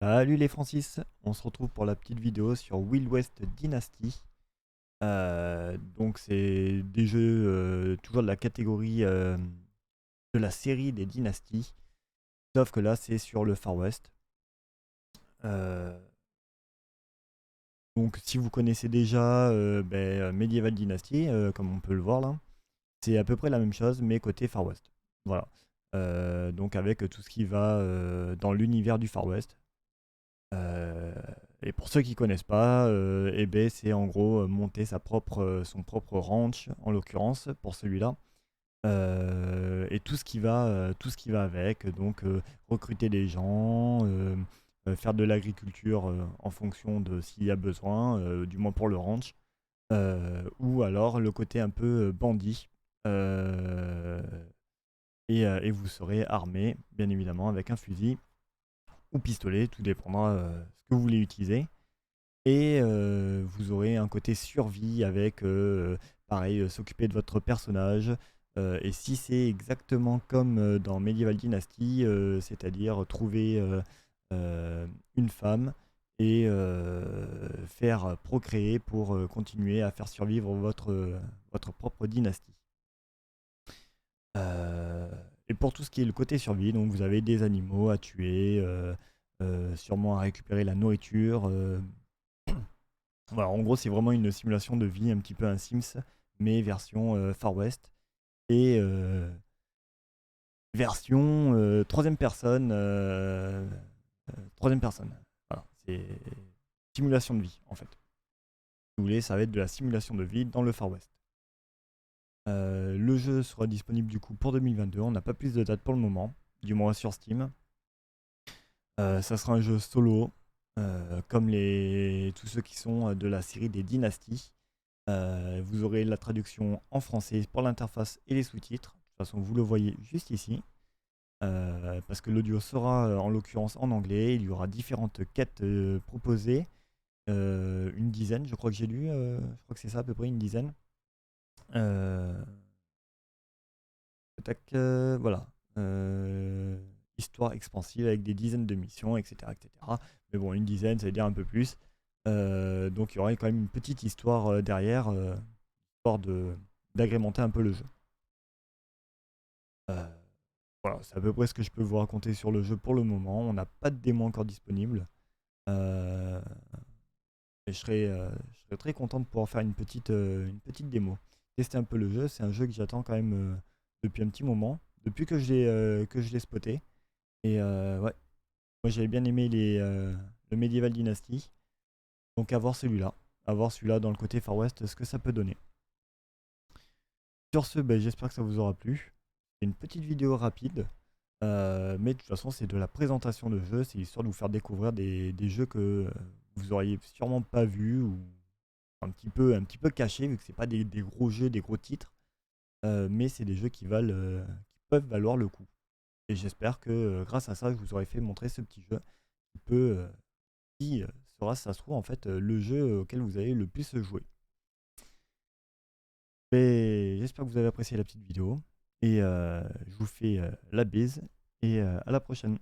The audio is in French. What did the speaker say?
Salut les Francis, on se retrouve pour la petite vidéo sur Wild West Dynasty. Donc c'est des jeux toujours de la catégorie de la série des dynasties, sauf que là c'est sur le Far West. Euh, donc si vous connaissez déjà Medieval Dynasty, comme on peut le voir là, c'est à peu près la même chose mais côté Far West. Voilà. Donc avec tout ce qui va dans l'univers du Far West. Euh, et pour ceux qui connaissent pas, eh ben, c'est en gros monter son propre ranch, en l'occurrence, pour celui-là. Et tout ce qui va avec, donc recruter des gens, faire de l'agriculture en fonction de s'il y a besoin, du moins pour le ranch, ou alors le côté un peu bandit. euh, et vous serez armé, bien évidemment, avec un fusil ou pistolet, tout dépendra ce que vous voulez utiliser. Et vous aurez un côté survie avec, pareil, s'occuper de votre personnage. Et si c'est exactement comme dans Medieval Dynasty, c'est-à-dire trouver une femme et faire procréer pour continuer à faire survivre votre propre dynastie. Euh, et pour tout ce qui est le côté survie, donc vous avez des animaux à tuer, sûrement à récupérer la nourriture. Voilà, en gros, c'est vraiment une simulation de vie, un petit peu un Sims, mais version Far West. Et version troisième personne. Troisième personne. Voilà, c'est simulation de vie, en fait. Si vous voulez, ça va être de la simulation de vie dans le Far West. Le jeu sera disponible du coup pour 2022. On n'a pas plus de date pour le moment, du moins sur Steam. Ça sera un jeu solo, comme tous ceux qui sont de la série des Dynasties. Vous aurez la traduction en français pour l'interface et les sous-titres. De toute façon, vous le voyez juste ici. Parce que l'audio sera en l'occurrence en anglais. Il y aura différentes quêtes proposées. Une dizaine, je crois que j'ai lu. Je crois que c'est ça à peu près, une dizaine. Euh, tac, voilà. Euh, Histoire expansive avec des dizaines de missions, etc., etc. Mais bon, une dizaine, ça veut dire un peu plus. Donc il y aura quand même une petite histoire derrière, histoire d'agrémenter un peu le jeu. Euh, voilà, c'est à peu près ce que je peux vous raconter sur le jeu pour le moment. On n'a pas de démo encore disponible. Euh, et je serais très content de pouvoir faire une petite démo. Tester un peu le jeu. C'est un jeu que j'attends quand même depuis un petit moment. Depuis que je l'ai spoté. Et ouais, moi j'avais bien aimé le Medieval Dynasty. Donc à voir celui-là. À voir celui-là dans le côté Far West, ce que ça peut donner. Sur ce, ben, j'espère que ça vous aura plu. C'est une petite vidéo rapide. Mais de toute façon, c'est de la présentation de jeux, c'est histoire de vous faire découvrir des jeux que vous auriez sûrement pas vus ou un petit peu cachés, vu que c'est pas des gros jeux, des gros titres, mais c'est des jeux qui peuvent valoir le coup. Et j'espère que grâce à ça, je vous aurai fait montrer ce petit jeu qui peut, qui sera, si ça se trouve, en fait, le jeu auquel vous allez le plus jouer. Mais j'espère que vous avez apprécié la petite vidéo et je vous fais la bise et à la prochaine.